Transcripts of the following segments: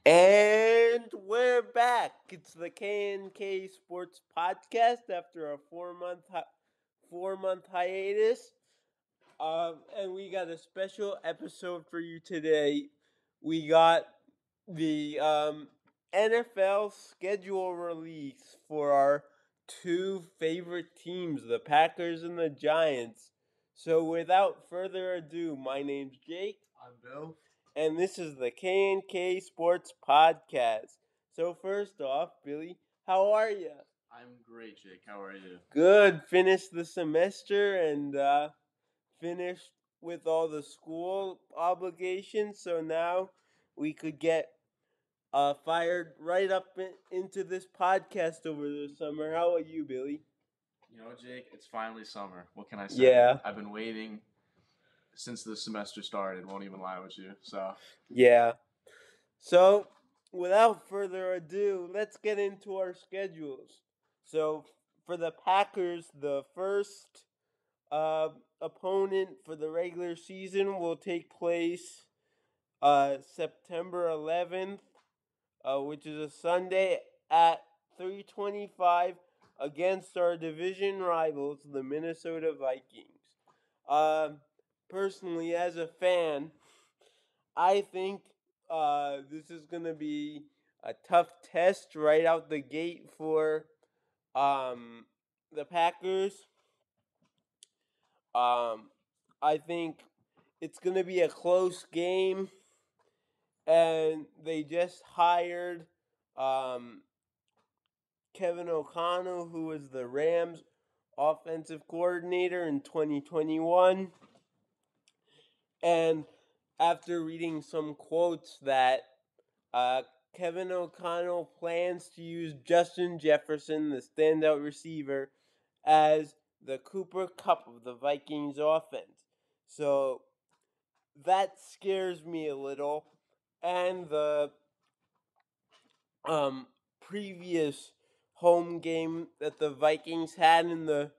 And we're back. It's the K&K Sports Podcast after a 4-month hiatus. And we got a special episode for you today. We got the NFL schedule release for our two favorite teams, the Packers and the Giants. So without further ado, my name's Jake. I'm Bill. And this is the K&K Sports Podcast. So first off, Billy, how are you? I'm great, Jake. How are you? Good. Finished the semester and finished with all the school obligations. So now we could get fired right up into this podcast over the summer. How are you, Billy? You know, Jake, it's finally summer. What can I say? Yeah. I've been waiting since the semester started. Won't even lie with you. So, Yeah. So, without further ado, let's get into our schedules. So, for the Packers, the first opponent for the regular season will take place September 11th, which is a Sunday at 3:25 against our division rivals, the Minnesota Vikings. Personally, as a fan, I think this is going to be a tough test right out the gate for the Packers. I think it's going to be a close game, and they just hired Kevin O'Connell, who was the Rams offensive coordinator in 2021. And after reading some quotes that Kevin O'Connell plans to use Justin Jefferson, the standout receiver, as the Cooper Kupp of the Vikings offense. So that scares me a little. And the previous home game that the Vikings had in the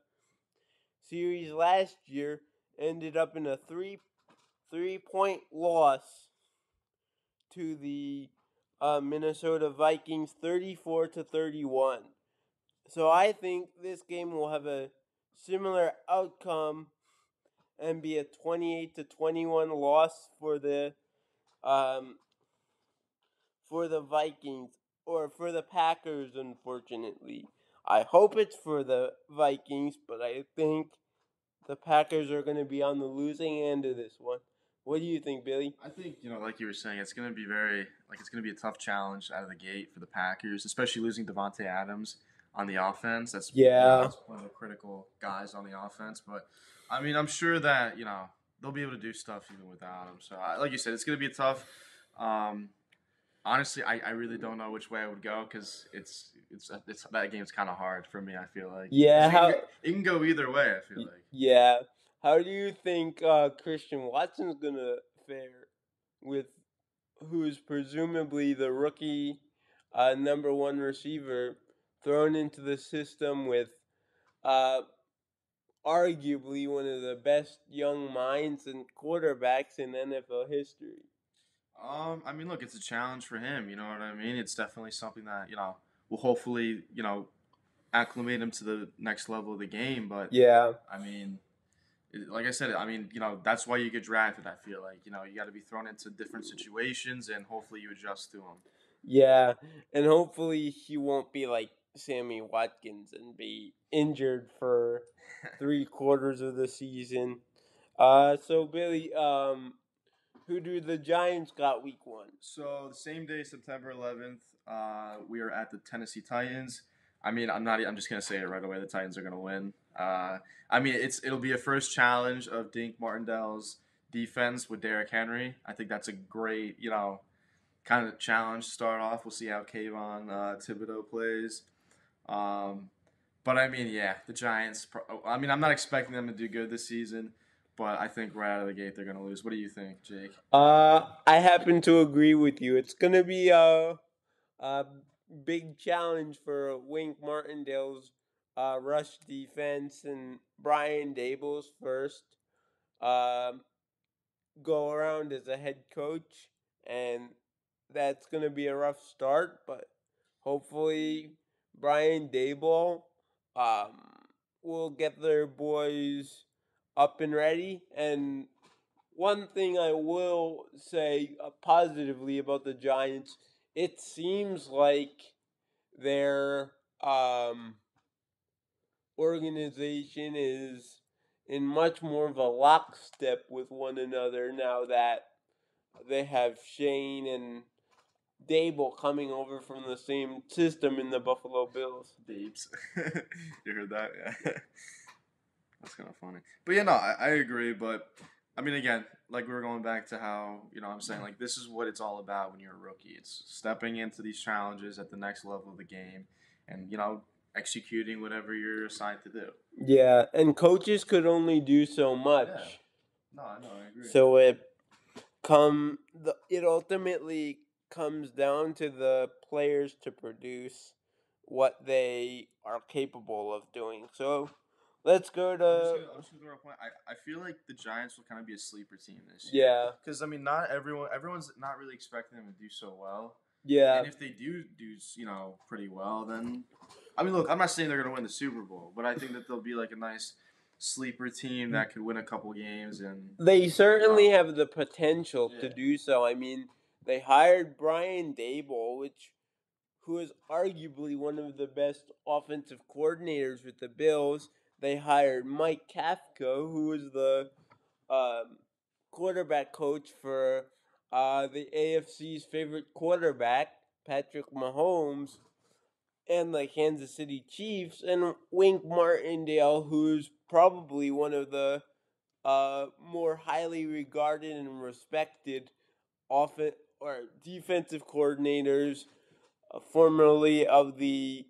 series last year ended up in a 3-point loss to the Minnesota Vikings, 34-31. So I think this game will have a similar outcome and be a 28-21 loss for the Vikings, or for the Packers, unfortunately. I hope it's for the Vikings, but I think the Packers are going to be on the losing end of this one. What do you think, Billy? I think, like you were saying, it's going to be it's going to be a tough challenge out of the gate for the Packers, especially losing Devontae Adams on the offense. That's that's one of the critical guys on the offense. But I mean, I'm sure that they'll be able to do stuff even without him. So, like you said, it's going to be tough. Honestly, I really don't know which way I would go because it's that game's kind of hard for me. I feel like it can go either way. I feel like How do you think Christian Watson's gonna fare with who's presumably the rookie number one receiver thrown into the system with arguably one of the best young minds and quarterbacks in NFL history? I mean, look, it's a challenge for him. You know what I mean? It's definitely something that will hopefully acclimate him to the next level of the game. But Yeah. I mean, like I said, I mean, that's why you get drafted. I feel like you got to be thrown into different situations, and hopefully you adjust to them. Yeah, and hopefully he won't be like Sammy Watkins and be injured for 3/4 of the season. So Billy, who do the Giants got week 1? So the same day, September 11th, we are at the Tennessee Titans. I mean, I'm just gonna say it right away. The Titans are gonna win. I mean, it'll be a first challenge of Dink Martindale's defense with Derrick Henry. I think that's a great, kind of challenge to start off. We'll see how Kayvon Thibodeau plays. But I mean, yeah, the Giants. I mean, I'm not expecting them to do good this season, but I think right out of the gate they're gonna lose. What do you think, Jake? I happen to agree with you. It's gonna be a big challenge for Wink Martindale's rush defense and Brian Dable's first go around as a head coach, and that's going to be a rough start, but hopefully Brian Daboll um, will get their boys up and ready. And one thing I will say positively about the Giants, it seems like their organization is in much more of a lockstep with one another now that they have Shane and Dable coming over from the same system in the Buffalo Bills. Babes. You heard that? Yeah. That's kind of funny. But yeah, no, I agree. But I mean, again, like we were going back to how, I'm saying, like, this is what it's all about when you're a rookie. It's stepping into these challenges at the next level of the game and, executing whatever you're assigned to do. Yeah, and coaches could only do so much. Yeah. No, I know, I agree. So it ultimately comes down to the players to produce what they are capable of doing. So let's go to I'm just gonna throw a point. I feel like the Giants will kind of be a sleeper team this year. yeah. Because I mean, not everyone's not really expecting them to do so well. Yeah. And if they do pretty well, then I mean, look, I'm not saying they're gonna win the Super Bowl, but I think that they'll be like a nice sleeper team that could win a couple games, and they certainly have the potential to do so. I mean, they hired Brian Dable, who is arguably one of the best offensive coordinators with the Bills. They hired Mike Kafka, who is the quarterback coach for the AFC's favorite quarterback, Patrick Mahomes, and the Kansas City Chiefs, and Wink Martindale, who's probably one of the more highly regarded and respected offensive or defensive coordinators, formerly of the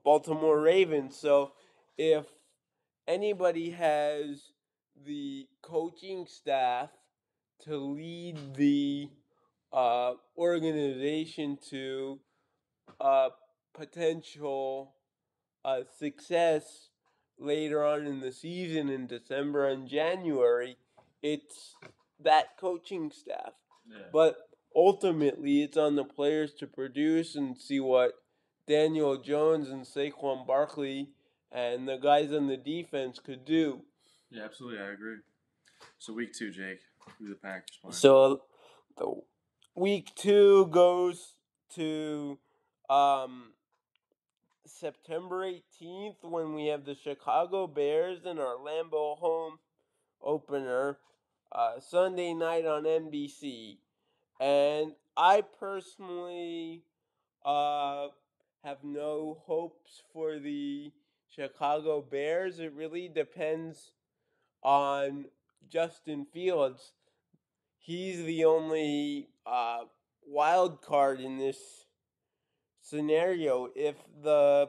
Baltimore Ravens. So, if anybody has the coaching staff to lead the organization to potential success later on in the season in December and January, it's that coaching staff. Yeah. But ultimately, it's on the players to produce and see what Daniel Jones and Saquon Barkley and the guys on the defense could do. Yeah, absolutely, I agree. So week 2, Jake, who the Packers playing? So the week 2 goes to September 18th when we have the Chicago Bears in our Lambeau home opener, Sunday night on NBC. And I personally have no hopes for the Chicago Bears. It really depends on Justin Fields. He's the only wild card in this scenario. If the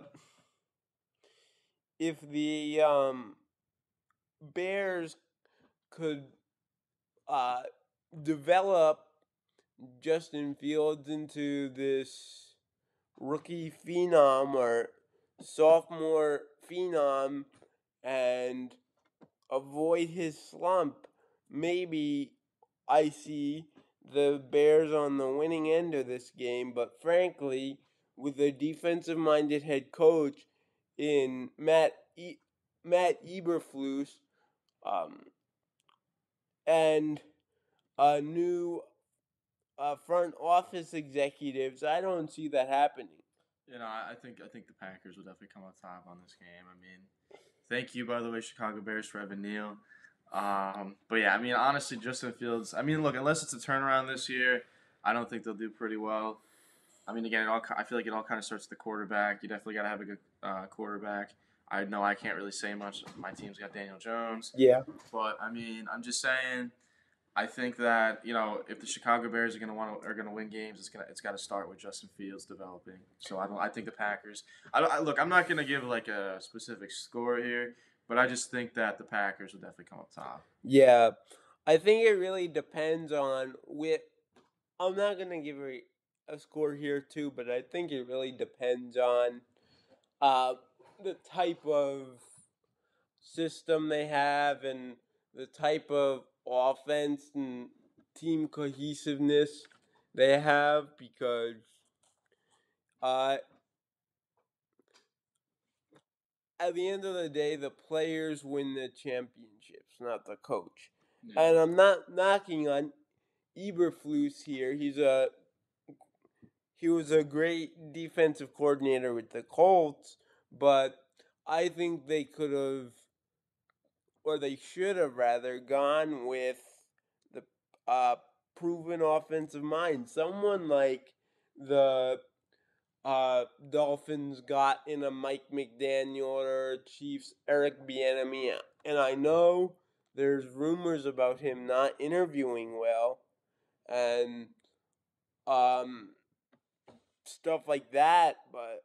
Bears could develop Justin Fields into this rookie phenom or sophomore phenom and avoid his slump, maybe I see the Bears on the winning end of this game. But frankly, with a defensive minded head coach in Matt Eberflus, and a new front office executives, I don't see that happening. I think the Packers will definitely come out top on this game. I mean, thank you, by the way, Chicago Bears, for Evan Neal. But yeah, I mean, honestly, Justin Fields. I mean, look, unless it's a turnaround this year, I don't think they'll do pretty well. I mean, again, I feel like it all kind of starts with the quarterback. You definitely got to have a good quarterback. I know I can't really say much. My team's got Daniel Jones. Yeah. But I mean, I'm just saying. I think that if the Chicago Bears are going to win games, it's got to start with Justin Fields developing. So I think the Packers. Look, I'm not going to give like a specific score here, but I just think that the Packers will definitely come up top. Yeah, I think it really depends on which. I'm not gonna give a score here too, but I think it really depends on the type of system they have and the type of offense and team cohesiveness they have because uh, at the end of the day, the players win the championships, not the coach. Yeah. And I'm not knocking on Eberflus here. He was a great defensive coordinator with the Colts, but I think they could have, or they should have rather, gone with the uh, proven offensive mind. Someone like the Dolphins got in a Mike McDaniel or Chiefs Eric Bieniemy, and I know there's rumors about him not interviewing well and um, stuff like that. But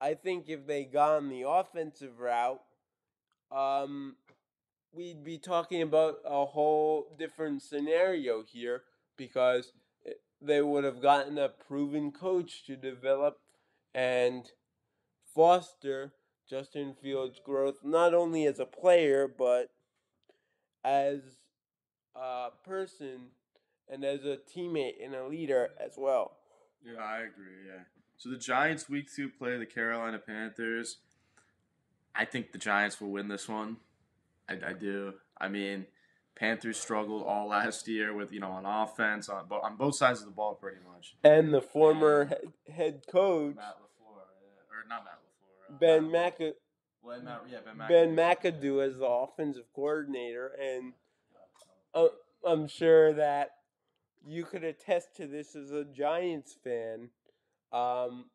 I think if they gone the offensive route, um, we'd be talking about a whole different scenario here because they would have gotten a proven coach to develop and foster Justin Fields' growth, not only as a player, but as a person and as a teammate and a leader as well. Yeah, I agree. Yeah. So the Giants week 2 play the Carolina Panthers. I think the Giants will win this one. I do. I mean, Panthers struggled all last year with on offense on both sides of the ball pretty much. And the former head coach Matt LaFleur, yeah. Or not Matt LaFleur. Ben McAdoo. Ben McAdoo. McAdoo as the offensive coordinator, and I'm sure that you could attest to this as a Giants fan. Um,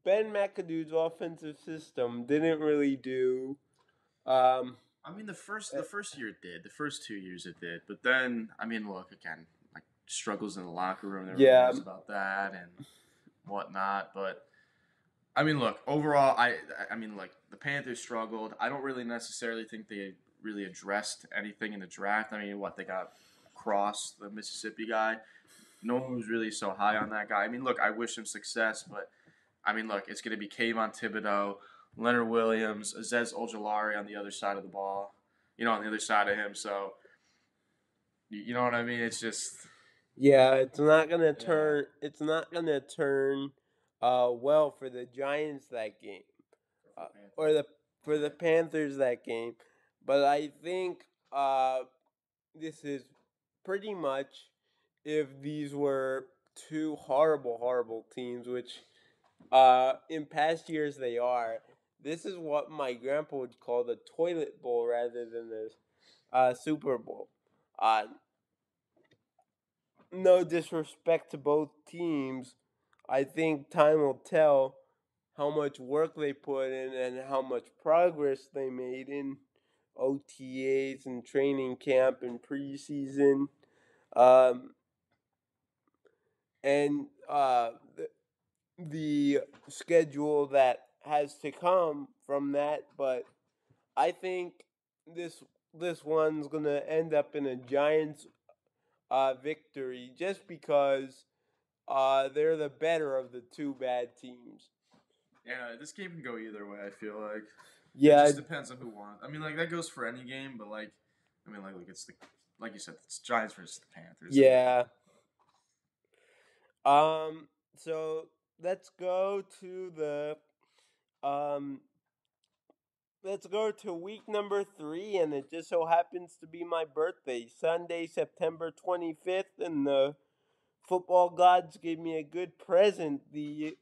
Ben McAdoo's offensive system didn't really do. I mean, the first year it did. The first 2 years it did. But then, I mean, look again, like struggles in the locker room. There were rumors about that and whatnot. But I mean, look overall, I mean, like the Panthers struggled. I don't really necessarily think they really addressed anything in the draft. I mean, what they got Cross, the Mississippi guy. No one was really so high on that guy. I mean, look, I wish him success, but I mean, look, it's going to be Kayvon Thibodeau, Leonard Williams, Aziz Ojulari on the other side of the ball, on the other side of him. So, you know what I mean? It's just. Yeah, it's not gonna turn. Yeah. It's not gonna turn well for the Giants that game, or for the Panthers that game. But I think this is pretty much if these were two horrible teams, which in past years they are. This is what my grandpa would call the toilet bowl rather than the Super Bowl. No disrespect to both teams. I think time will tell how much work they put in and how much progress they made in OTAs and training camp and preseason. Um, and the schedule that has to come from that. But I think this this one's gonna end up in a Giants victory just because they're the better of the two bad teams. Yeah, this game can go either way. I feel like. Yeah, it just depends on who won. I mean, like that goes for any game, but like, I mean, like it's like you said, it's Giants versus the Panthers. Yeah. So let's go to the um. Let's go to week number 3, and it just so happens to be my birthday, Sunday, September 25th, and the football gods gave me a good present. The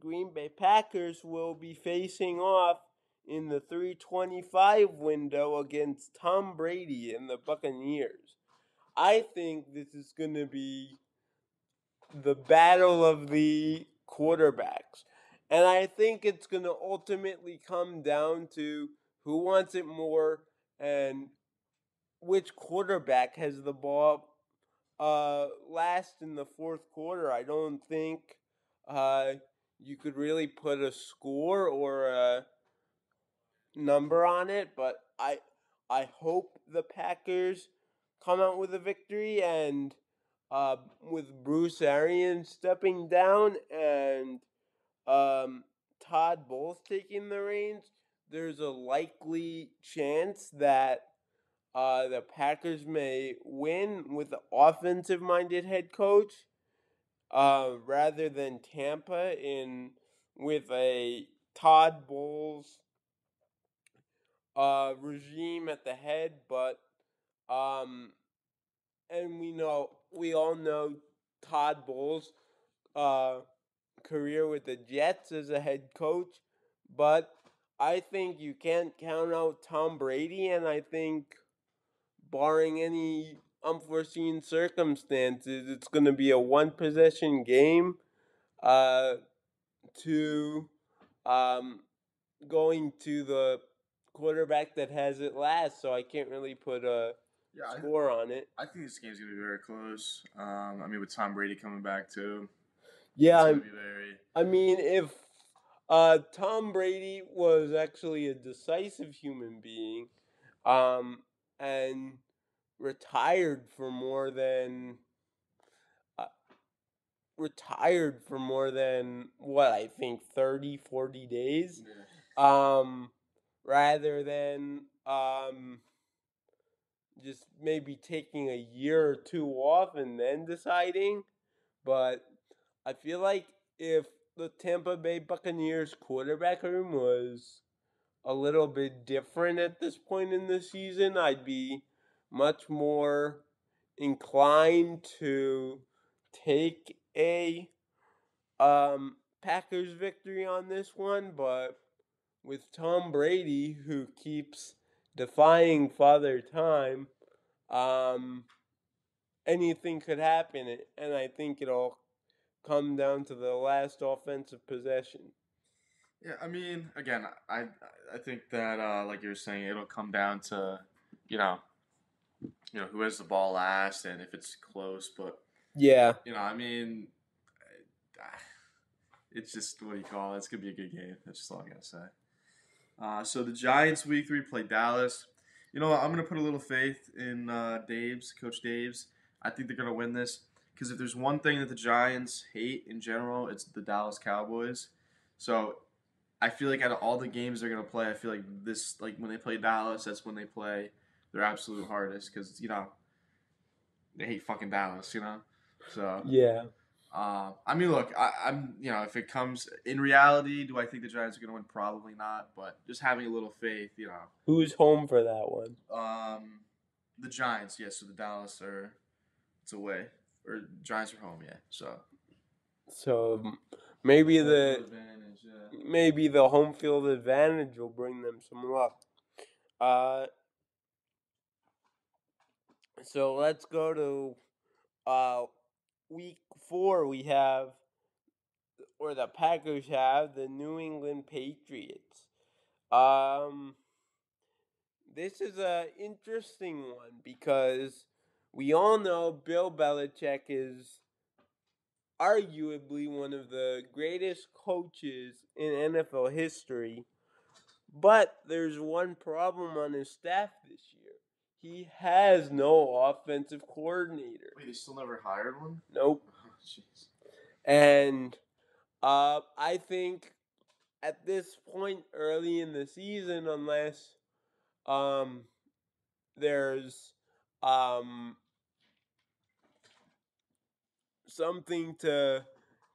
Green Bay Packers will be facing off in the 325 window against Tom Brady and the Buccaneers. I think this is going to be the battle of the quarterbacks. And I think it's going to ultimately come down to who wants it more and which quarterback has the ball last in the fourth quarter. I don't think you could really put a score or a number on it, but I hope the Packers come out with a victory and with Bruce Arians stepping down and Todd Bowles taking the reins, there's a likely chance that the Packers may win with an offensive-minded head coach, rather than Tampa in with a Todd Bowles regime at the head, but um, and we all know Todd Bowles' uh, career with the Jets as a head coach, but I think you can't count out Tom Brady, and I think, barring any unforeseen circumstances, it's going to be a one possession game. Uh, to um, going to the quarterback that has it last, so I can't really put a Yeah, score on it. I think this game's gonna be very close. I mean, with Tom Brady coming back too, Yeah, it's gonna be very. I mean, if Tom Brady was actually a decisive human being, and retired for more than uh, what I think 30, 40 days, Yeah. rather than just maybe taking a year or two off and then deciding. But I feel like if the Tampa Bay Buccaneers quarterback room was a little bit different at this point in the season, I'd be much more inclined to take a Packers victory on this one. But with Tom Brady, who keeps defying Father Time, um, anything could happen, and I think it'll come down to the last offensive possession. Yeah, I mean, again, I think that like you were saying, it'll come down to you know who has the ball last and if it's close. But Yeah. I mean, it's just what do you call it? It's gonna be a good game. That's just all I gotta say. So the Giants week 3 play Dallas. You know what? I'm gonna put a little faith in Coach Dave's. I think they're gonna win this because if there's one thing that the Giants hate in general, it's the Dallas Cowboys. So I feel like out of all the games they're gonna play, I feel like this, like when they play Dallas, that's when they play their absolute hardest because they hate fucking Dallas. So Yeah. I mean, look, I'm if it comes in reality, do I think the Giants are gonna win? Probably not, but just having a little faith. Who's home for that one? The Giants, yes. So the Dallas are it's away, or Giants are home, yeah. So So maybe home field the advantage, yeah. maybe the home field advantage will bring them some luck. Uh, so let's go to week 4. We have, or the Packers have, the New England Patriots. Um, this is a interesting one because we all know Bill Belichick is arguably one of the greatest coaches in NFL history. But there's one problem on his staff this year. He has no offensive coordinator. Wait, they still never hired one? Nope. Oh, jeez. And I think at this point early in the season, unless um, there's um, something to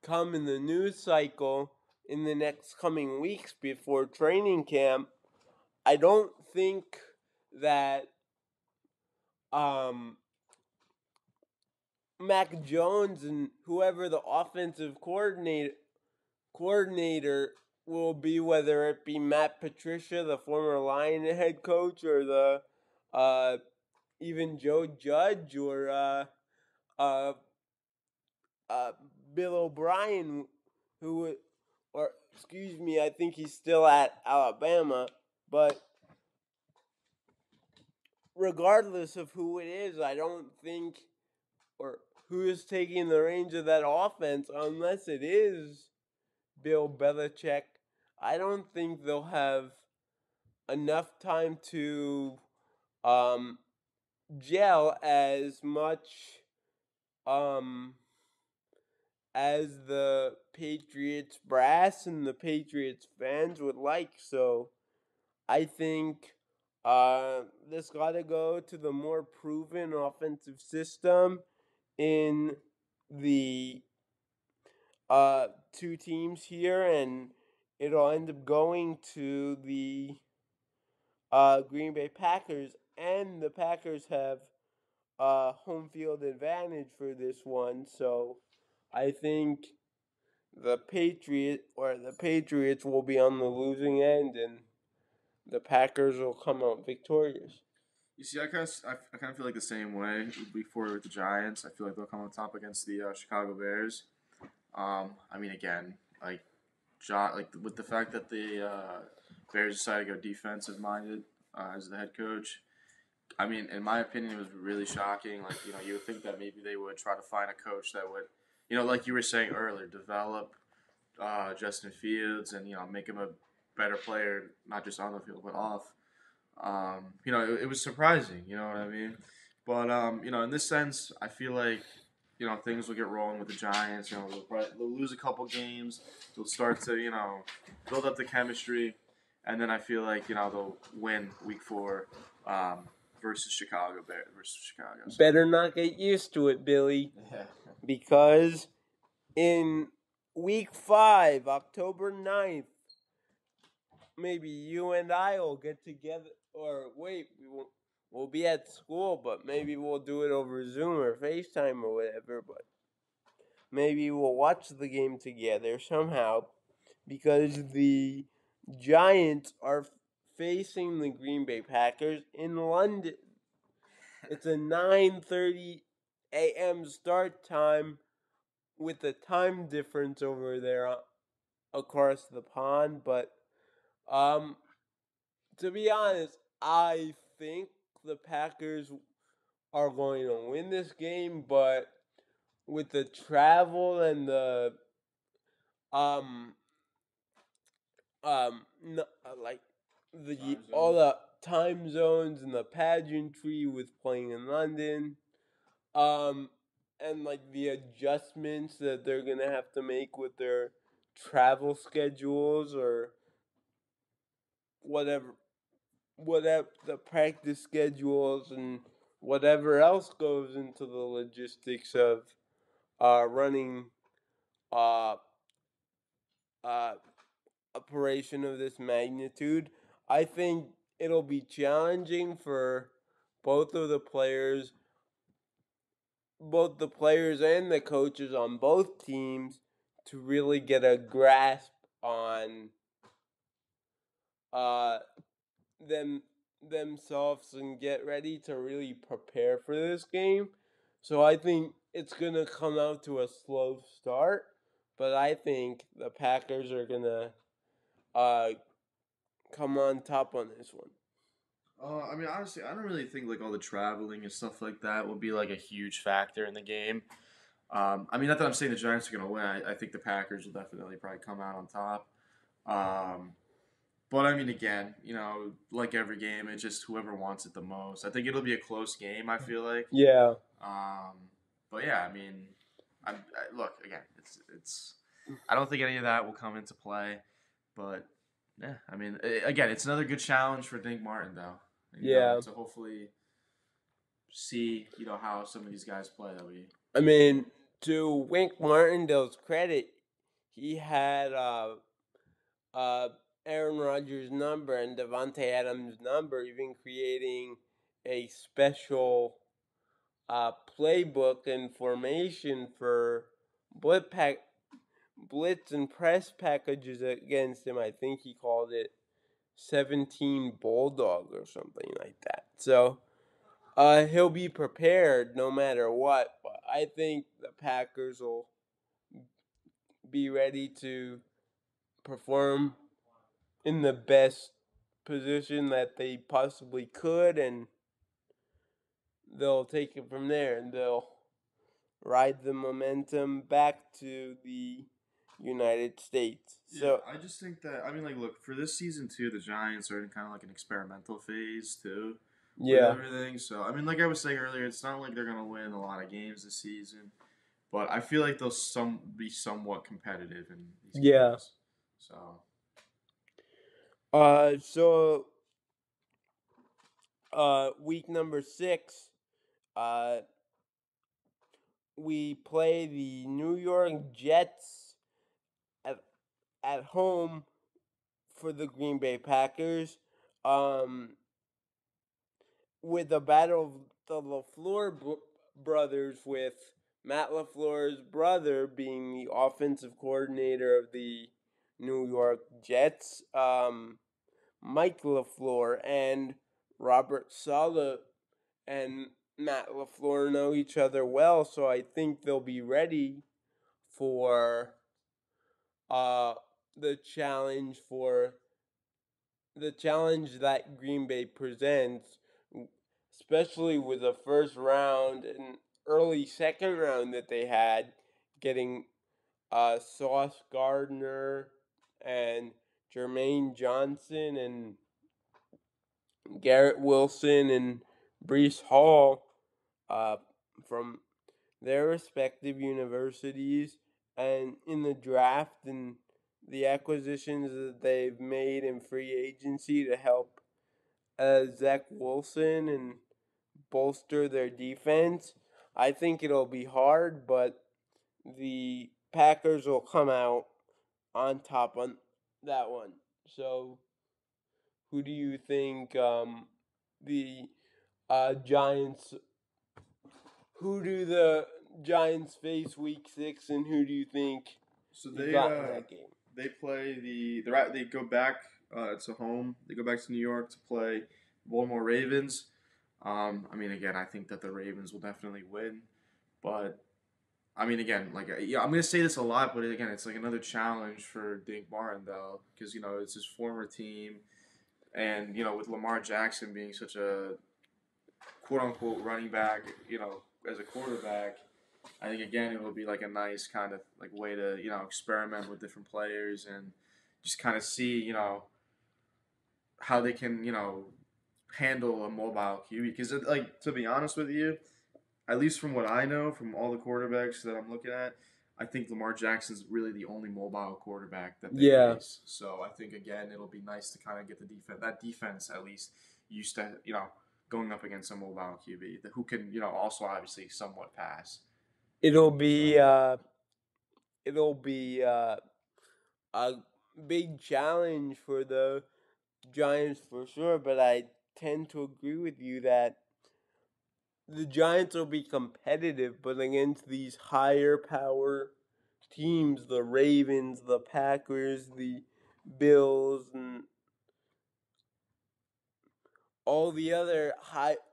come in the news cycle in the next coming weeks before training camp, I don't think that um, Mac Jones and whoever the offensive coordinator will be, whether it be Matt Patricia, the former Lion head coach, or the even Joe Judge, or uh, uh, Bill O'Brien, who would, or excuse me, I think he's still at Alabama, but regardless of who it is, I don't think, or who is taking the reins of that offense, unless it is Bill Belichick, I don't think they'll have enough time to um, gel as much um, as the Patriots brass and the Patriots fans would like. So I think This got to go to the more proven offensive system in the two teams here, and it'll end up going to the Green Bay Packers, and the Packers have home field advantage for this one. So I think the Patriots will be on the losing end, and the Packers will come out victorious. You see, I kind of feel like the same way. Week 4 with the Giants, I feel like they'll come on top against the Chicago Bears. I mean, again, like with the fact that the Bears decided to go defensive minded as the head coach. I mean, in my opinion, it was really shocking. Like, you would think that maybe they would try to find a coach that would, like you were saying earlier, develop Justin Fields and make him a better player, not just on the field but off. It was surprising. You know what I mean? But in this sense, I feel like things will get rolling with the Giants. They'll lose a couple games. They'll start to build up the chemistry, and then I feel like they'll win Week 4 versus Chicago. So. Better not get used to it, Billy, Yeah. because in Week 5, October 9th, maybe you and I will get together, or wait, we'll be at school, but maybe we'll do it over Zoom or FaceTime or whatever, but maybe we'll watch the game together somehow, because the Giants are facing the Green Bay Packers in London. It's a 9:30 a.m. start time with the time difference over there across the pond, but to be honest, I think the Packers are going to win this game, but with the travel and the um no, like the all the time zones and the pageantry with playing in London, and like the adjustments that they're gonna have to make with their travel schedules or whatever the practice schedules and whatever else goes into the logistics of running uh, uh, operation of this magnitude. I think it'll be challenging for both of the players, both the players and the coaches on both teams to really get a grasp on uh, themselves and get ready to really prepare for this game. So I think it's gonna come out to a slow start, but I think the Packers are gonna uh, come on top on this one. I mean, honestly, I don't really think like all the traveling and stuff like that will be like a huge factor in the game. I mean, not that I'm saying the Giants are going to win. I think the Packers will definitely probably come out on top. Um, but I mean, again, like every game, it's just whoever wants it the most. I think it'll be a close game. I feel like. Yeah. But yeah, I mean, look again. It's. I don't think any of that will come into play, but yeah, I mean, again, it's another good challenge for Dink Martin though. Yeah. To hopefully see how some of these guys play that we. I mean, to Wink Martindale's credit, he had Aaron Rodgers' number and Devontae Adams' number, even creating a special playbook and formation for blitz and press packages against him. I think he called it 17 Bulldog or something like that. So he'll be prepared no matter what. But I think the Packers will be ready to perform in the best position that they possibly could, and they'll take it from there, and they'll ride the momentum back to the United States. So I just think that I mean, like, look for this season too. The Giants are in kind of like an experimental phase too. With everything. So I mean, like I was saying earlier, it's not like they're gonna win a lot of games this season, but I feel like they'll be somewhat competitive in these games. So. So week number 6, uh, we play the New York Jets at at home for the Green Bay Packers. Um, with the battle of the brothers, with Matt LaFleur's brother being the offensive coordinator of the New York Jets. Mike LaFleur and Robert Saleh and Matt LaFleur know each other well, so I think they'll be ready for uh, the challenge for the challenge that Green Bay presents, especially with the first round and early second round that they had, getting Sauce Gardner and Jermaine Johnson and Garrett Wilson and Brees Hall uh, from their respective universities, and in the draft and the acquisitions that they've made in free agency to help Zach Wilson and bolster their defense. I think it'll be hard, but the Packers will come out on top on that one. So, who do you think the Giants? Who do the Giants face week 6, and who do you think So you got in that game? they play they go back to home. They go back to New York to play Baltimore Ravens. I mean, again, I think that the Ravens will definitely win, but I mean, again, like yeah, I'm gonna say this a lot, but again, it's like another challenge for Dink Martindale because it's his former team, and with Lamar Jackson being such a quote unquote running back, as a quarterback, I think again it will be like a nice kind of like way to experiment with different players and just kind of see how they can handle a mobile QB because like to be honest with you, at least from what I know from all the quarterbacks that I'm looking at, I think Lamar Jackson's really the only mobile quarterback that they Yeah, face. So I think again it'll be nice to kind of get the defense at least used to going up against a mobile QB who can also obviously somewhat pass. it'll be So it'll be a big challenge for the Giants for sure. But I tend to agree with you that the Giants will be competitive, but against these higher power teams, the Ravens, the Packers, the Bills, and all the other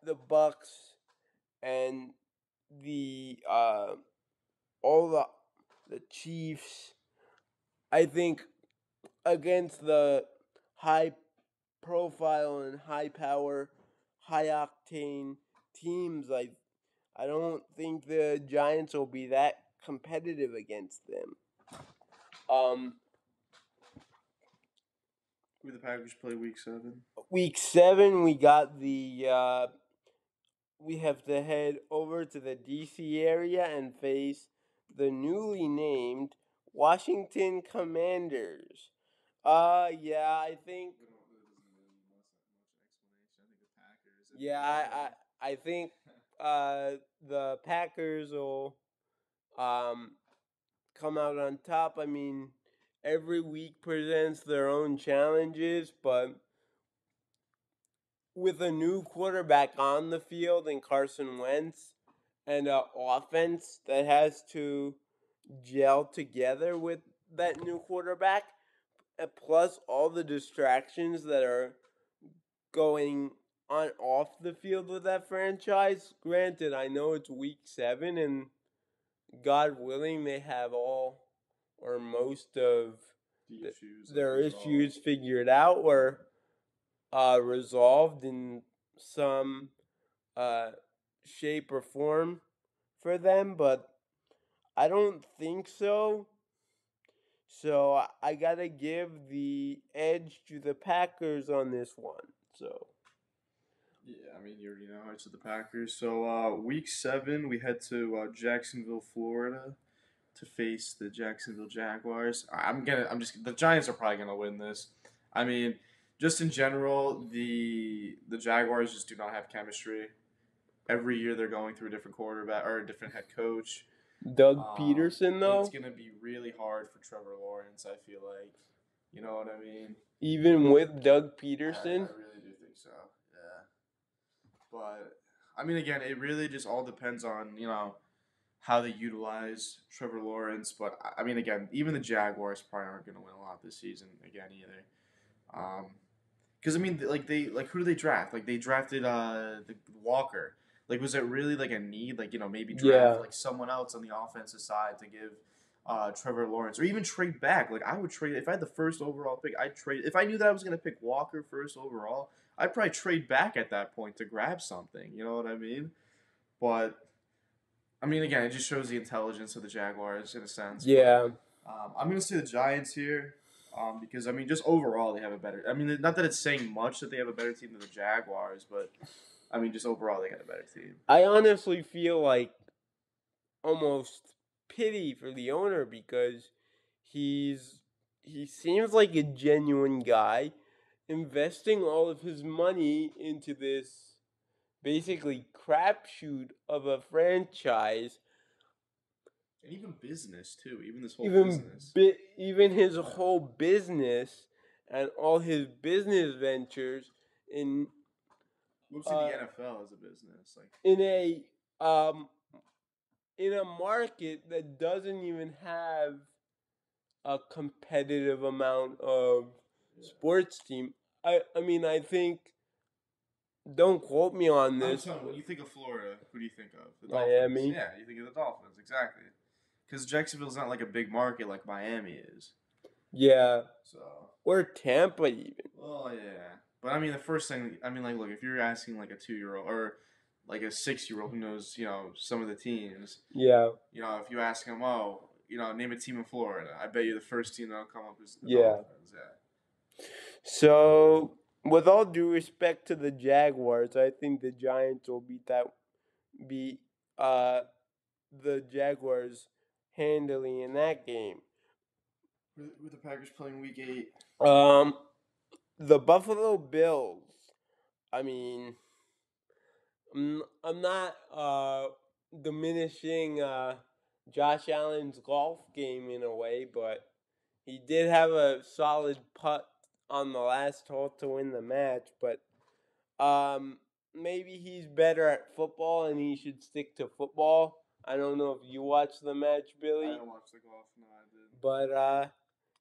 the Bucks, and the all the Chiefs. I think against the high profile and high power, high octane teams, I don't think the Giants will be that competitive against them. Um, who the Packers play Week 7? week 7, we got the we have to head over to the DC area and face the newly named Washington Commanders. Yeah, I think. Yeah, I think the Packers will um come out on top. I mean, every week presents their own challenges, but with a new quarterback on the field in Carson Wentz and an offense that has to gel together with that new quarterback, and plus all the distractions that are going on off the field with that franchise. Granted, I know it's week 7 and God willing they have all or most of their issues figured out or resolved in some uh, shape or form for them, but I don't think so. So I gotta give the edge to the Packers on this one. So Yeah, I mean, you already know it's the Packers. So, Week 7, we head to Jacksonville, Florida, to face the Jacksonville Jaguars. The Giants are probably gonna win this. I mean, just in general, the Jaguars just do not have chemistry. Every year they're going through a different quarterback or a different head coach. Doug Peterson, It's though, gonna be really hard for Trevor Lawrence. I feel like, you know what I mean. even with Doug I Peterson. really do think so. Yeah, but I mean, again, it really just all depends on how they utilize Trevor Lawrence. But I mean, again, even the Jaguars probably aren't going to win a lot this season again either. Because I mean, like who do they draft? Like they drafted the Walker. Like was it really like a need? Like maybe draft Yeah, like someone else on the offensive side to give Trevor Lawrence, or even trade back. Like I would trade if I had the first overall pick. I'd trade if I knew that I was going to pick Walker first overall. I'd probably trade back at that point to grab something. You know what I mean? But I mean, again, it just shows the intelligence of the Jaguars in a sense. But yeah, I'm going to say the Giants here because, I mean, just overall, they have a better. I mean, not that it's saying much that they have a better team than the Jaguars, but I mean, just overall, they got a better team. I honestly feel like almost pity for the owner because he seems like a genuine guy investing all of his money into this basically crapshoot of a franchise. And even business, too. Even this whole Even business. even his whole business and all his business ventures in We've seen the NFL as a business. Like, in a um in a market that doesn't even have a competitive amount of yeah. sports team. I mean I think, don't quote me on I'm this, telling you, when you think of Florida, who do you think of? The Dolphins. Miami. Yeah, you think of the Dolphins, exactly. Because Jacksonville's not like a big market like Miami is. Yeah. So. Or Tampa even. Well, yeah, but I mean, the first thing, I mean, like, look, if you're asking like a 2-year-old or like a 6-year-old who knows, some of the teams, Yeah. if you ask them, oh, name a team in Florida, I bet you the first team that'll come up is the Yeah. Dolphins. Yeah. So, with all due respect to the Jaguars, I think the Giants will beat uh the Jaguars handily in that game. With the Packers playing Week 8. Um, the Buffalo Bills. I mean, I'm not diminishing Josh Allen's golf game in a way, but he did have a solid putt on the last hole to win the match. But maybe he's better at football and he should stick to football. I don't know if you watched the match, Billy. I didn't watch the golf. No, I did. But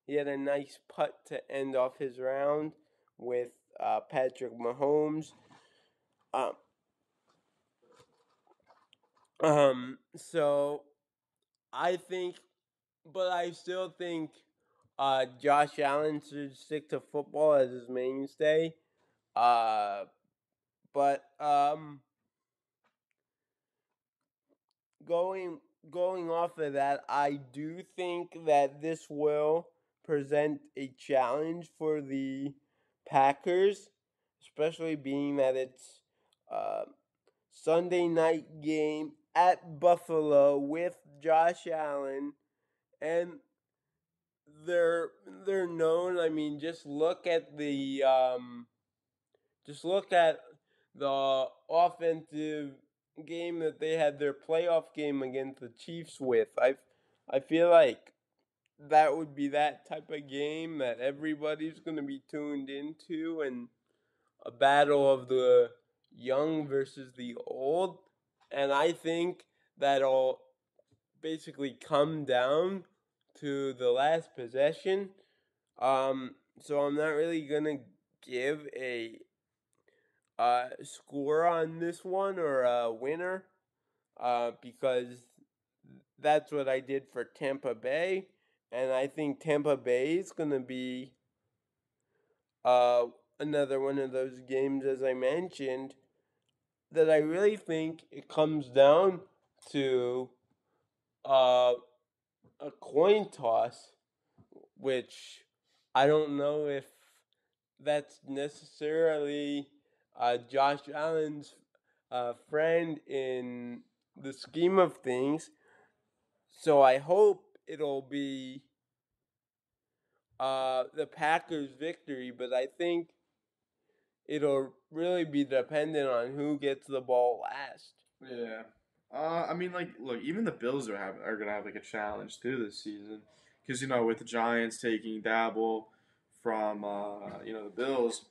he had a nice putt to end off his round with Patrick Mahomes. Um, so I think, but I still think Josh Allen should stick to football as his mainstay. But going going off of that, I do think that this will present a challenge for the Packers, especially being that it's uh, Sunday night game at Buffalo with Josh Allen, and they're they're known. I mean, just look at the offensive game that they had their playoff game against the Chiefs with. I feel like that would be that type of game that everybody's going to be tuned into, and a battle of the young versus the old. And I think that'll basically come down to the last possession. So I'm not really gonna give a score on this one or a winner, because that's what I did for Tampa Bay, and I think Tampa Bay is gonna be uh, another one of those games, as I mentioned, that I really think it comes down to uh, a coin toss, which I don't know if that's necessarily Josh Allen's friend in the scheme of things. So I hope it'll be the Packers' victory, but I think it'll really be dependent on who gets the ball last. Yeah. I mean, like, look, even the Bills are gonna have like a challenge too this season, because with the Giants taking Dabble from the Bills,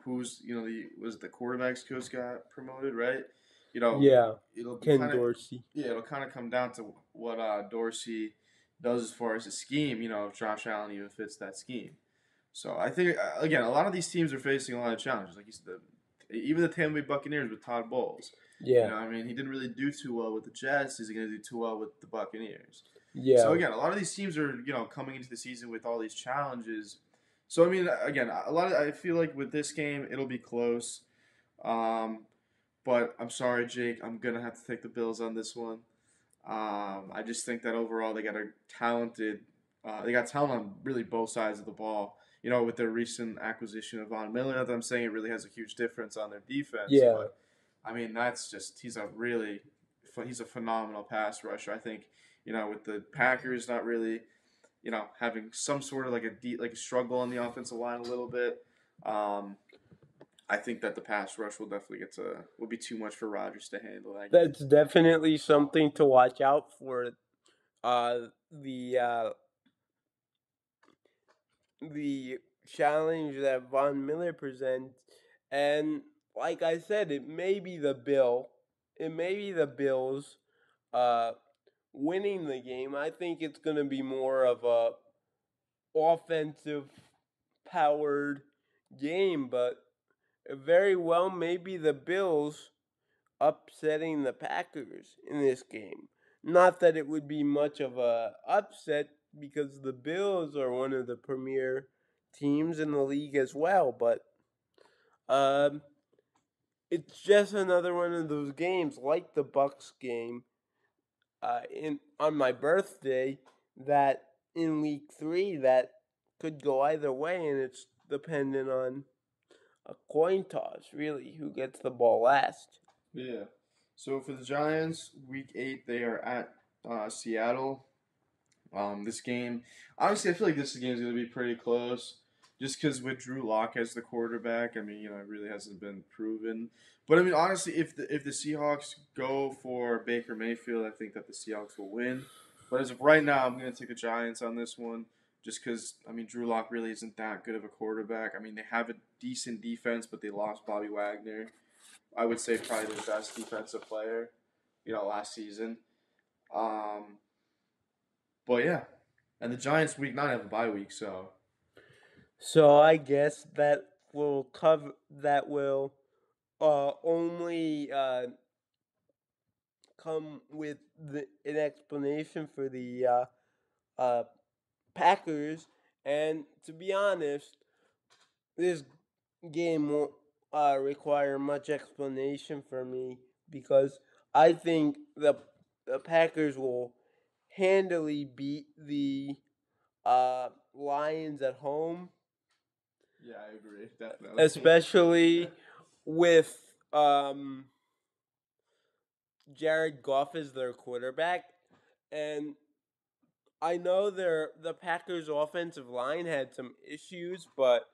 who's the was it the quarterbacks coach got promoted, right? You know, Yeah, it'll be Ken kind of Dorsey. yeah, it'll kind of come down to what Dorsey does as far as a scheme. If Josh Allen even fits that scheme. So I think again, a lot of these teams are facing a lot of challenges. Like you said, even the Tampa Bay Buccaneers with Todd Bowles. Yeah, I mean, he didn't really do too well with the Jets. Is he going to do too well with the Buccaneers? So yeah. again, a lot of these teams are coming into the season with all these challenges. So I mean, again, I feel like with this game it'll be close. Um, but I'm sorry, Jake. I'm gonna have to take the Bills on this one. I just think that overall they got a talented, they got talent on really both sides of the ball. With their recent acquisition of Von Miller, not that I'm saying it really has a huge difference on their defense, Yeah, but I mean that's just he's a phenomenal pass rusher. I think with the Packers not really having some sort of like a struggle on the offensive line a little bit. Um, I think that the pass rush will be too much for Rodgers to handle that game. that's definitely something to watch out for. The the challenge that Von Miller presents, and like I said, it may be the Bills, uh, winning the game. I think it's going to be more of a offensive powered game, but very well maybe the Bills upsetting the Packers in this game. Not that it would be much of a upset because the Bills are one of the premier teams in the league as well, but um, it's just another one of those games like the Bucks game in on my birthday that in week 3 that could go either way, and it's dependent on a coin toss really who gets the ball last. Yeah. So for the Giants, Week 8 they are at Seattle. This game, honestly, I feel like this game is going to be pretty close, just because with Drew Lock as the quarterback, I mean, it really hasn't been proven. But I mean, honestly, if the Seahawks go for Baker Mayfield, I think that the Seahawks will win. But as of right now, I'm going to take the Giants on this one, just because I mean, Drew Lock really isn't that good of a quarterback. I mean, they have a decent defense, but they lost Bobby Wagner. I would say probably the best defensive player, last season. Um, but yeah, and the Giants week 9 have a bye week, so So I guess that will only come with an explanation for the uh, Packers. And to be honest, this game won't require much explanation for me because I think the Packers will handily beat the Lions at home, yeah, I agree, definitely. especially with Jared Goff as their quarterback. And I know the Packers' offensive line had some issues, but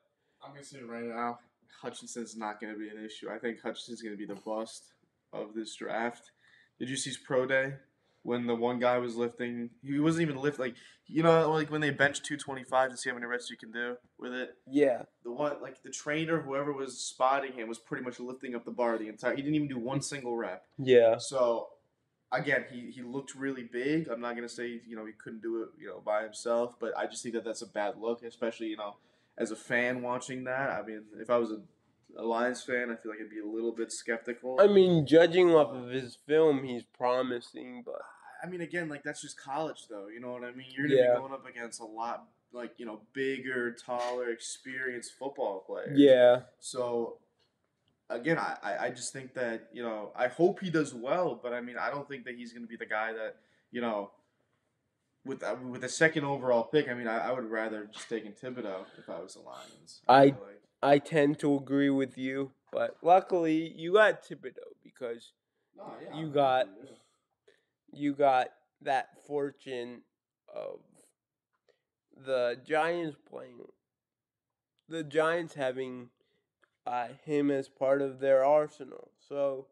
I'm gonna say right now, Hutchinson's not gonna be an issue. I think Hutchinson's gonna be the bust of this draft. Did you see his pro day when the one guy was lifting? He wasn't even lift like like when they bench 225 to see how many reps you can do with it. yeah, The one like the trainer, whoever was spotting him, was pretty much lifting up the bar the entire. He didn't even do one single rep. yeah. So again, he looked really big. I'm not gonna say he couldn't do it by himself, but I just think that that's a bad look, especially as a fan watching that. I mean, if I was a Lions fan, I feel like I'd be a little bit skeptical. I mean, judging off of his film, he's promising, but I mean, again, like that's just college, though. You know what I mean? You're gonna be yeah, going up against a lot like bigger, taller, experienced football players. yeah. So again, I just think that I hope he does well, but I mean I don't think that he's going to be the guy that you know with a second overall pick. I mean I would rather just taking Thibodeau if I was the Lions. I I feel like I tend to agree with you, but luckily you got Thibodeau because no, yeah, you I'm got happy. Yeah. you got that fortune of the Giants playing the Giants having him as part of their arsenal. So,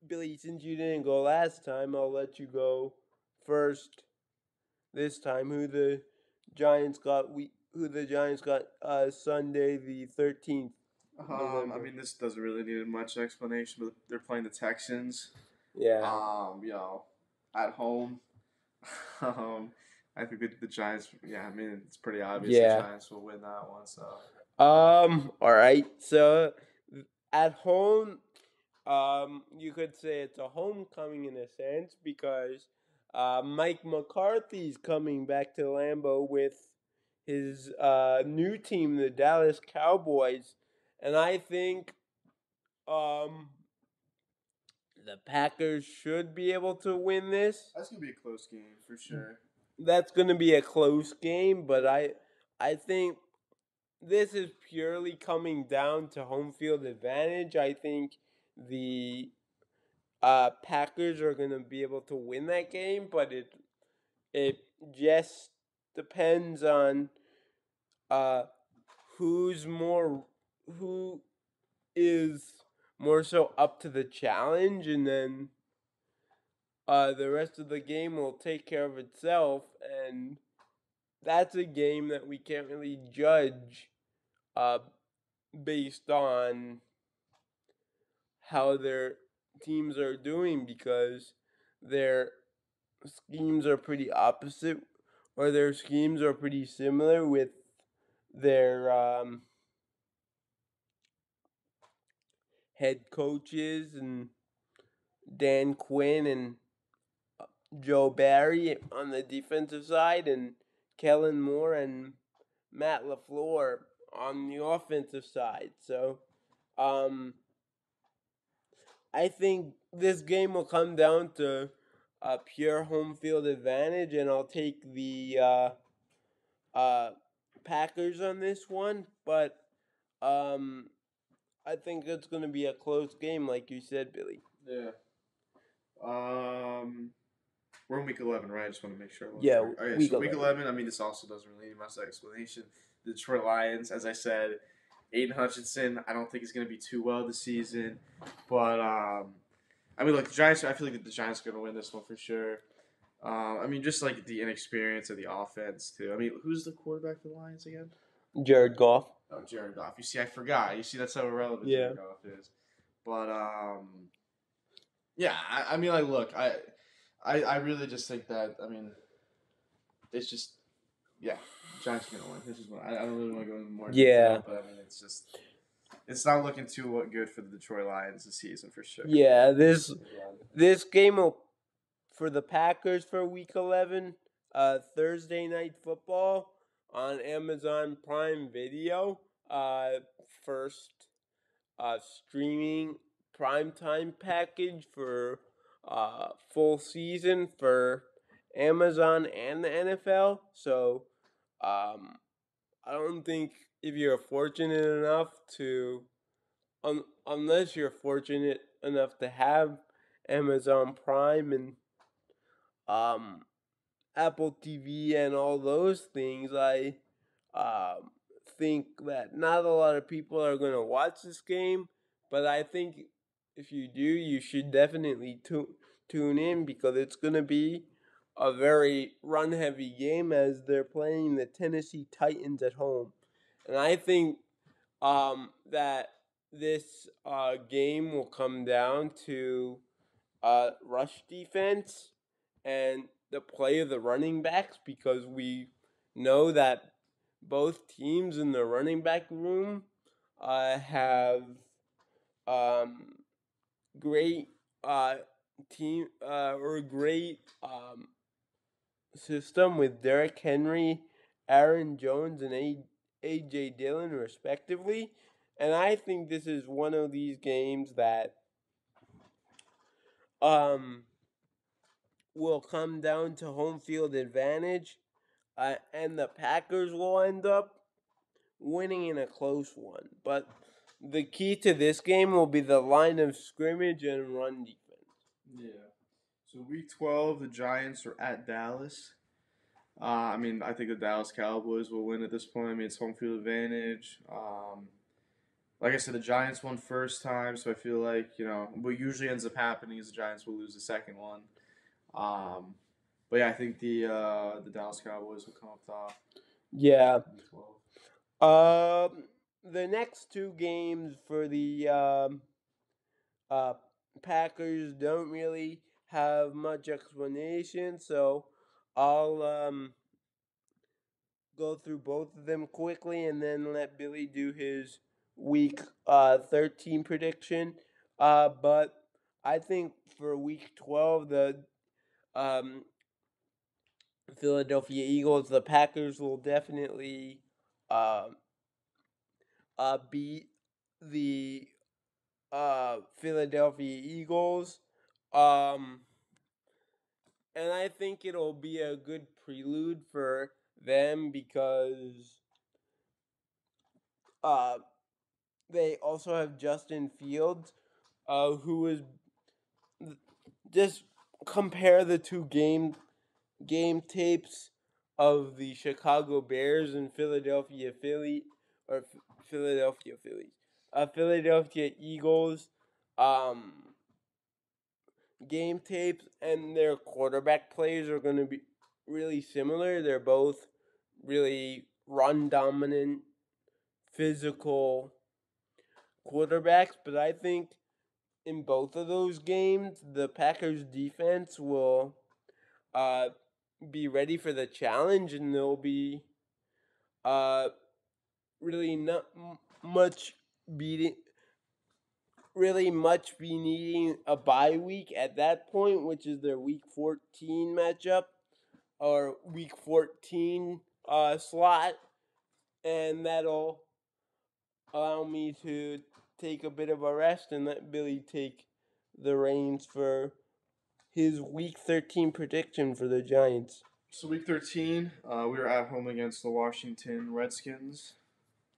Billy, since you didn't go last time, I'll let you go first this time. Who the Giants got Sunday the 13th I November. mean, this doesn't really need much explanation, but they're playing the Texans. Yeah. You know, at home. um, I think the Giants. Yeah, I mean, it's pretty obvious the Yeah. Giants will win that one. So. All right. So at home, you could say it's a homecoming in a sense because Mike McCarthy's coming back to Lambeau with his new team, the Dallas Cowboys, and I think um, the Packers should be able to win this. That's gonna be a close game for sure. That's going to be a close game, but I think this is purely coming down to home field advantage. I think the Packers are going to be able to win that game, but it just depends on uh, who's more who is more so up to the challenge, and then the rest of the game will take care of itself. And that's a game that we can't really judge uh, based on how their teams are doing because their schemes are pretty opposite or their schemes are pretty similar with their head coaches and Dan Quinn and Joe Barry on the defensive side and Kellen Moore and Matt LaFleur on the offensive side. So I think this game will come down to a pure home field advantage, and I'll take the uh, Packers on this one. But um, I think it's going to be a close game, like you said, Billy. Yeah. We're in week 11, right? I just want to make sure. Yeah, Okay, week so week 11. 11. I mean, this also doesn't really need much explanation. The Detroit Lions, as I said, Aiden Hutchinson. I don't think he's going to be too well this season, but I mean, look, the Giants. I feel like the Giants are going to win this one for sure. I mean, just like the inexperience of the offense too. I mean, who's the quarterback for the Lions again? Jared Goff. Oh, Jared Goff. You see, I forgot. You see, that's how irrelevant Yeah. Jared Goff is. But yeah. I mean, like, look, I really just think that. I mean, it's just yeah. Giants are gonna win. This is what I don't really want to go into more detail, but I mean, it's not looking too good for the Detroit Lions this season for sure. Yeah, this game will for the Packers for Week 11, Thursday Night Football on Amazon Prime Video. First streaming primetime package for full season for Amazon and the NFL. So I don't think if you're fortunate enough to, unless you're fortunate enough to have Amazon Prime and um, Apple TV and all those things, I um, think that not a lot of people are going to watch this game. But I think if you do, you should definitely tune in because it's going to be a very run heavy game as they're playing the Tennessee Titans at home. And I think that this game will come down to rush defense and the play of the running backs because we know that both teams in the running back room have great team or great system with Derrick Henry, Aaron Jones, and AJ Dillon respectively. And I think this is one of these games that will come down to home field advantage, and the Packers will end up winning in a close one. But the key to this game will be the line of scrimmage and run defense. Yeah. So week 12, the Giants are at Dallas. I mean, I think the Dallas Cowboys will win at this point. I mean, it's home field advantage. Like I said, the Giants won first time, so I feel like what usually ends up happening is the Giants will lose the second one. Um, but yeah, I think the Dallas Cowboys will come up top Yeah. in 12. The next two games for the uh, Packers don't really have much explanation, so I'll go through both of them quickly and then let Billy do his week 13 prediction. But I think for week 12, the um, Philadelphia Eagles, the Packers will definitely uh, beat the Philadelphia Eagles. Um, and I think it'll be a good prelude for them because uh, they also have Justin Fields, who is just compare the two game tapes of the Chicago Bears and Philadelphia Phillies, Philadelphia Eagles, um, game tapes, and their quarterback plays are going to be really similar. They're both really run dominant, physical quarterbacks, but I think in both of those games, the Packers defense will uh, be ready for the challenge, and they'll be uh, really not much beating, really much be needing a bye week at that point, which is their Week 14 matchup or Week 14 slot, and that'll allow me to take a bit of a rest and let Billy take the reins for his Week 13 prediction for the Giants. So week 13, we were at home against the Washington Redskins,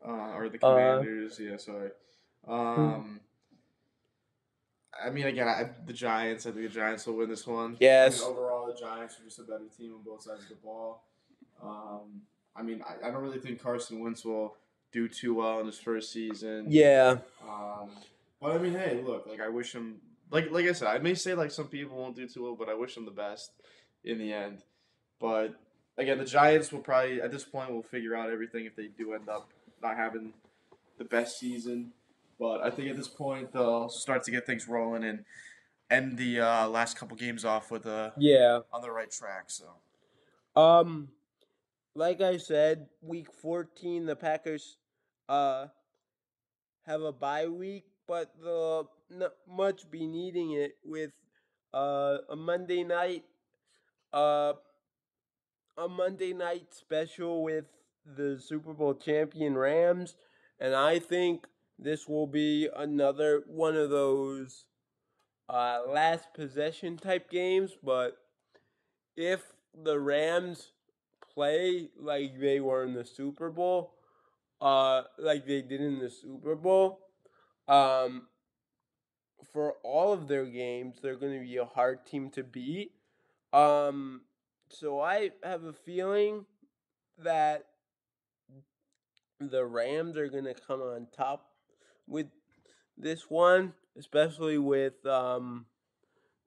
or the Uh, Commanders. Yeah, sorry. hmm. Um, I mean, again, the Giants. I think the Giants will win this one. I mean, Yes. overall, the Giants are just a better team on both sides of the ball. I mean, I don't really think Carson Wentz will do too well in his first season. Yeah. Um, but I mean, hey, look, like I wish him, like I said, I may say like some people won't do too well, but I wish him the best in the end. But again, the Giants will probably at this point will figure out everything if they do end up not having the best season. But I think at this point they'll start to get things rolling and end the last couple games off with Yeah. on the right track. So Um, like I said, week 14, the Packers uh have a bye week, but they'll not much be needing it with a Monday night uh a Monday night special with the Super Bowl champion Rams, and I think this will be another one of those last possession type games, but if the Rams play like they were in the Super Bowl, like they did in the Super Bowl, um, for all of their games, they're going to be a hard team to beat. Um, so I have a feeling that the Rams are going to come on top with this one, especially with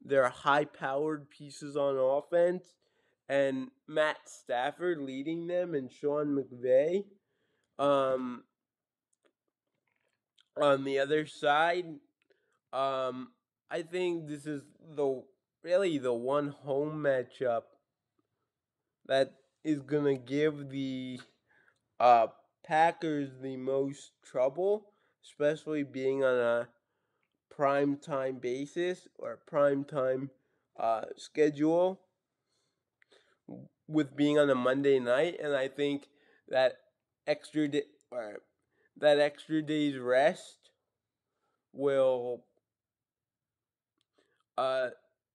their high-powered pieces on offense and Matt Stafford leading them and Sean McVay. Um, on the other side, um, I think this is the one home matchup that is gonna give the uh, Packers the most trouble, especially being on a prime time basis or prime time schedule with being on a Monday night, and I think that extra day or that extra day's rest will uh,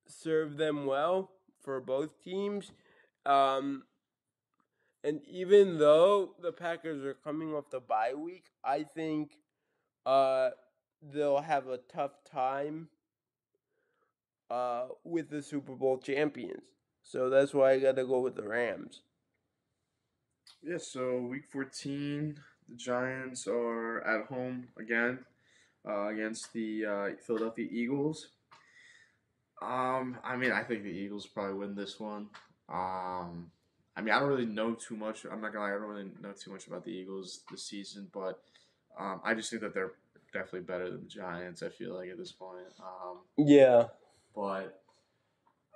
serve them well for both teams. Um, and even though the Packers are coming off the bye week, I think uh, they'll have a tough time with the Super Bowl champions. So that's why I got to go with the Rams. Yeah, so week 14, the Giants are at home again against the Philadelphia Eagles. I mean, I think the Eagles probably win this one. I mean, I don't really know too much. I'm not gonna lie, I don't really know too much about the Eagles this season, but I just think that they're definitely better than the Giants. I feel like at this point. Yeah. But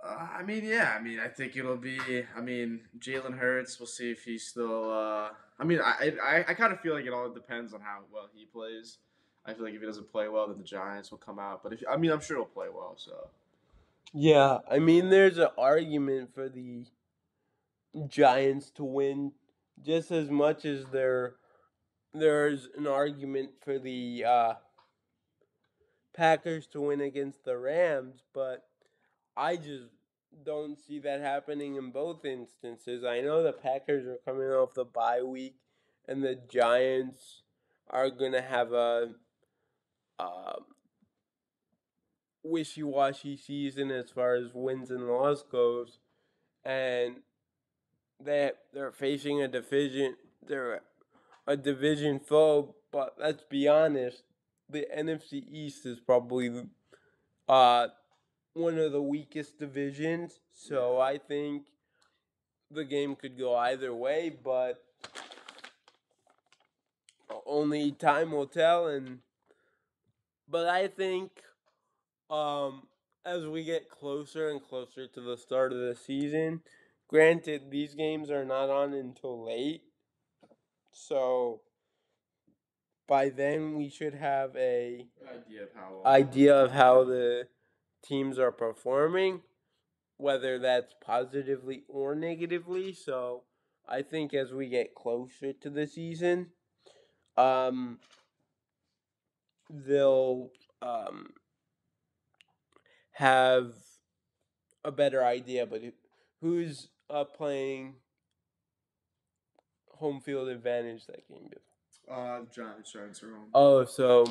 I mean, yeah. I mean, I think it'll be. I mean, Jalen Hurts. We'll see if he's still. I mean, I kind of feel like it all depends on how well he plays. I feel like if he doesn't play well, then the Giants will come out. But if I mean, I'm sure he'll play well. So Yeah, I mean, there's an argument for the Giants to win just as much as there's an argument for the Packers to win against the Rams, but I just don't see that happening in both instances. I know the Packers are coming off the bye week, and the Giants are going to have a uh, wishy-washy season as far as wins and loss goes, and they're facing a division foe. But let's be honest, the NFC East is probably uh, one of the weakest divisions. So I think the game could go either way, but only time will tell. But I think as we get closer and closer to the start of the season, granted these games are not on until late, so by then we should have a idea of how the teams are performing, whether that's positively or negatively. So I think as we get closer to the season, um, they'll have a better idea. But who's playing home field advantage that game? Giants are home. Oh, so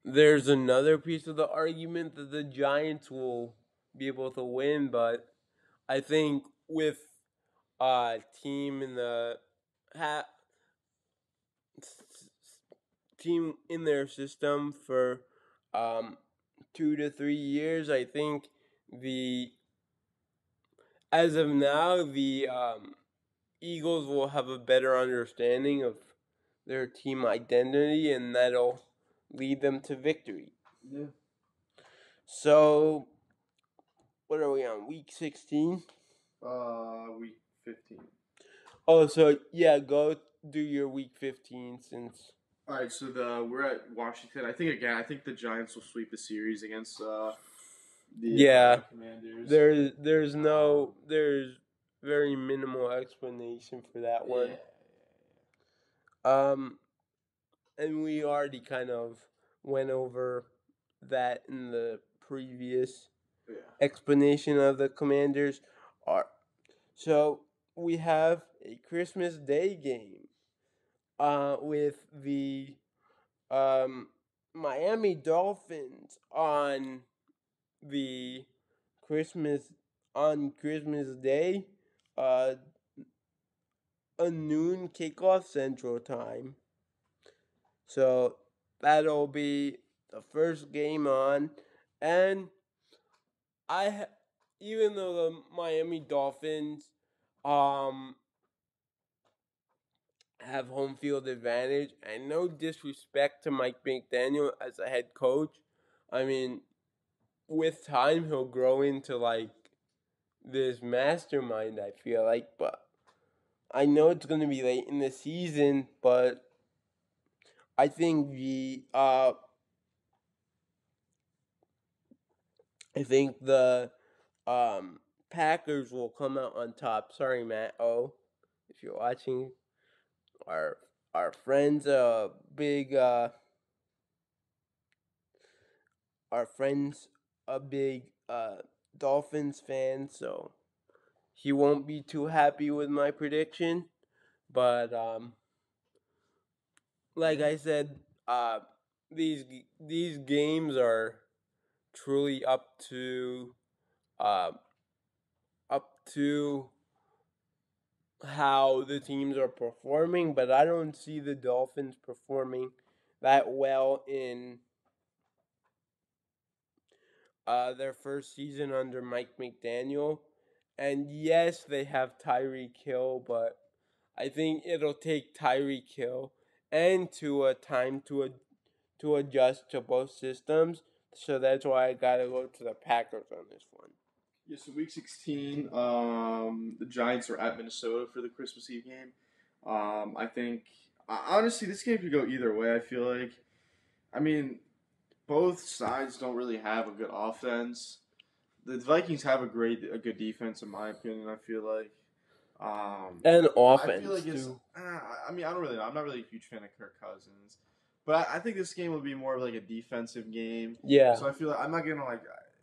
there's another piece of the argument that the Giants will be able to win, but I think with team in the ha- team in their system for um 2 to 3 years, I think the as of now the Eagles will have a better understanding of their team identity, and that'll lead them to victory. Yeah. So, what are we on? Week 16? Week 15. Oh, so yeah, go do your week 15 since. All right, so we're at Washington. I think the Giants will sweep the series against Yeah, Commanders. there's very minimal explanation for that one. And we already kind of went over that in the previous explanation of the Commanders. Are so we have a Christmas Day game with the Miami Dolphins the Christmas on Christmas Day, uh, a noon kickoff Central Time. So that'll be the first game on, and even though the Miami Dolphins um have home field advantage, and no disrespect to Mike McDaniel as a head coach, I mean, with time he'll grow into like this mastermind, I feel like. But I know it's going to be late in the season, but I think the Packers will come out on top. Sorry, Matt. Oh, if you're watching, our our friends, big our friends, a big Dolphins fan, so he won't be too happy with my prediction. But like I said, uh, these games are truly uh, up to how the teams are performing, but I don't see the Dolphins performing that well in their first season under Mike McDaniel. And yes, they have Tyreek Hill, but I think it'll take Tyreek Hill and Tua time to adjust to both systems. So that's why I gotta go to the Packers on this one. Yeah, so week 16, the Giants are at Minnesota for the Christmas Eve game. I think, honestly, this game could go either way, I feel like. I mean, both sides don't really have a good offense. The Vikings have a good defense, in my opinion, I feel like. And I feel offense like it's. too. I mean, I don't really know. I'm not really a huge fan of Kirk Cousins, but I think this game will be more of like a defensive game. Yeah. So I feel like I'm not gonna like.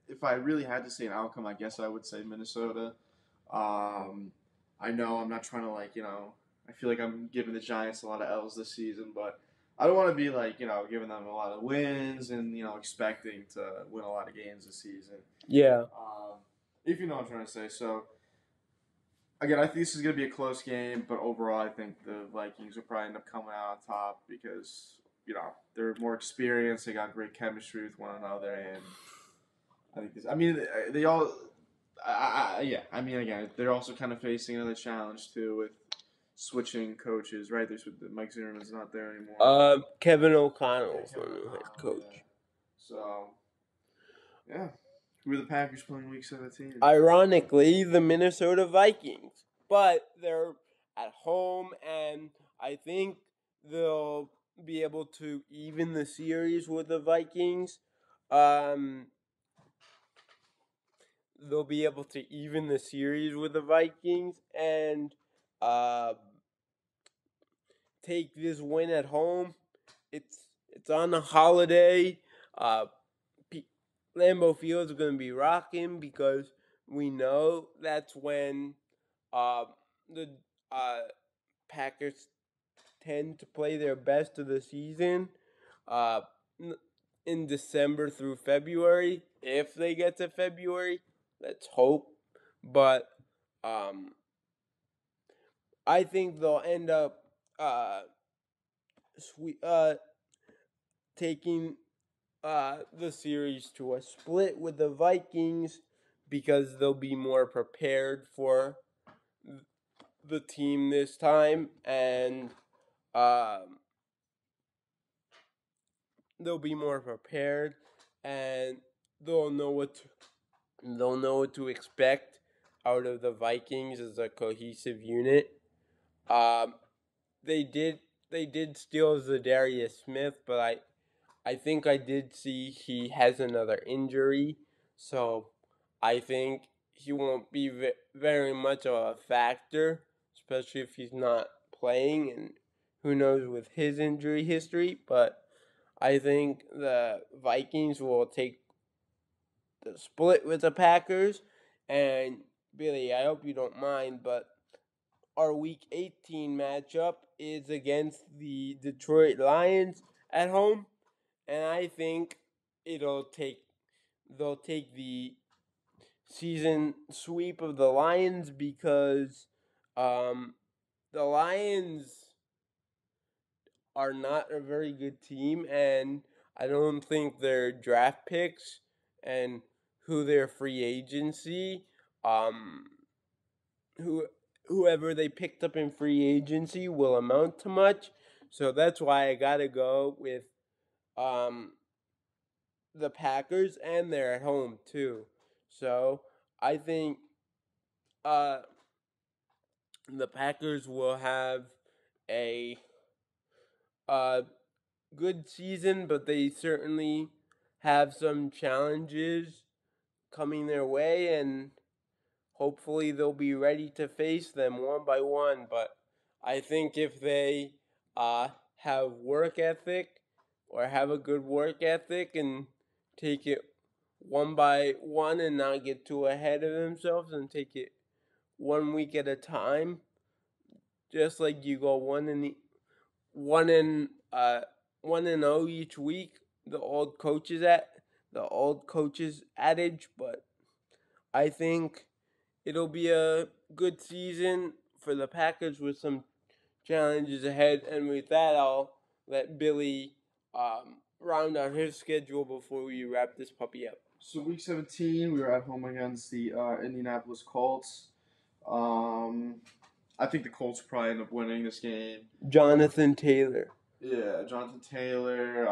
If I really had to say an outcome, I guess I would say Minnesota. I know I'm not trying to like I feel like I'm giving the Giants a lot of L's this season, but I don't want to be like giving them a lot of wins and expecting to win a lot of games this season. Yeah. If you know what I'm trying to say. So again, I think this is going to be a close game, but overall, I think the Vikings will probably end up coming out on top because they're more experienced. They got great chemistry with one another, and I think this. I mean, they all. Yeah. I mean, again, they're also kind of facing another challenge too with switching coaches. Right? There's Mike Zimmerman's not there anymore. Kevin O'Connell's Kevin the new head O'Connell, coach. yeah. So yeah, who are the Packers playing Week 17? Ironically, the Minnesota Vikings, but they're at home, and I think they'll be able to even the series with the Vikings. Um, they'll be able to even the series with the Vikings and uh, take this win at home. It's on a holiday. Uh, Lambeau Field is going to be rocking because we know that's when uh, the uh, Packers tend to play their best of the season uh, in December through February. If they get to February, let's hope. But I think they'll end up taking the series to a split with the Vikings because they'll be more prepared for the team this time, and they'll be more prepared, and they'll know what to expect out of the Vikings as a cohesive unit. Um, they did steal Zadarius Smith, but I think I did see he has another injury, so I think he won't be very much of a factor, especially if he's not playing, and who knows with his injury history. But I think the Vikings will take the split with the Packers, and Billy, I hope you don't mind, but our Week 18 matchup is against the Detroit Lions at home, and I think they'll take the season sweep of the Lions because the Lions are not a very good team, and I don't think their draft picks and who their free agency, um, who whoever they picked up in free agency will amount to much. So that's why I gotta go with um, the Packers, and they're at home too. So I think uh, the Packers will have a uh, good season, but they certainly have some challenges coming their way, and hopefully they'll be ready to face them one by one. But I think if they have work ethic or have a good work ethic and take it one by one and not get too ahead of themselves and take it 1 week at a time, just like you go one and 0 each week. The old coaches adage, but I think it'll be a good season for the Packers with some challenges ahead. And with that, I'll let Billy round out his schedule before we wrap this puppy up. So week 17, we were at home against the Indianapolis Colts. I think the Colts probably end up winning this game. Jonathan Taylor. Yeah, Jonathan Taylor.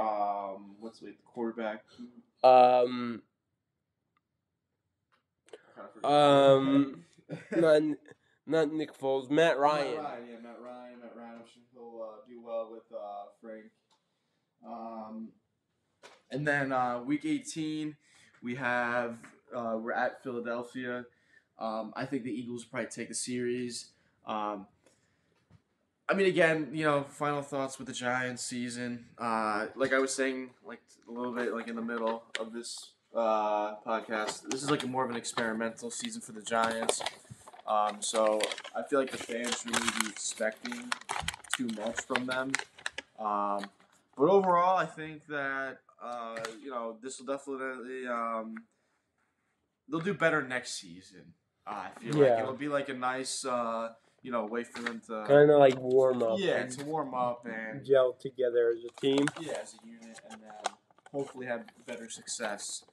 What's the quarterback? Not Nick Foles. Matt Ryan. Matt Ryan. I'm sure he'll do well with Frank. And then week 18, we're at Philadelphia. I think the Eagles will probably take the series. Again, final thoughts with the Giants season. Like I was saying, like a little bit, like in the middle of this podcast, this is like more of an experimental season for the Giants. So I feel like the fans shouldn't really be expecting too much from them. But overall, I think that this will definitely they'll do better next season. I feel like it'll be like a nice way for them to kind of like warm up. Yeah, to warm up and gel together as a team. Yeah, as a unit, and then hopefully have better success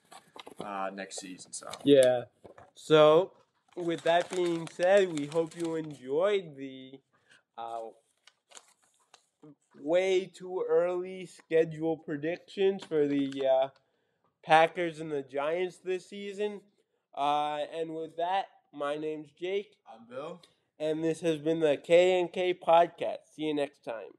next season. So with that being said, we hope you enjoyed the way too early schedule predictions for the Packers and the Giants this season. And with that, my name's Jake. I'm Bill. And this has been the K&K Podcast. See you next time.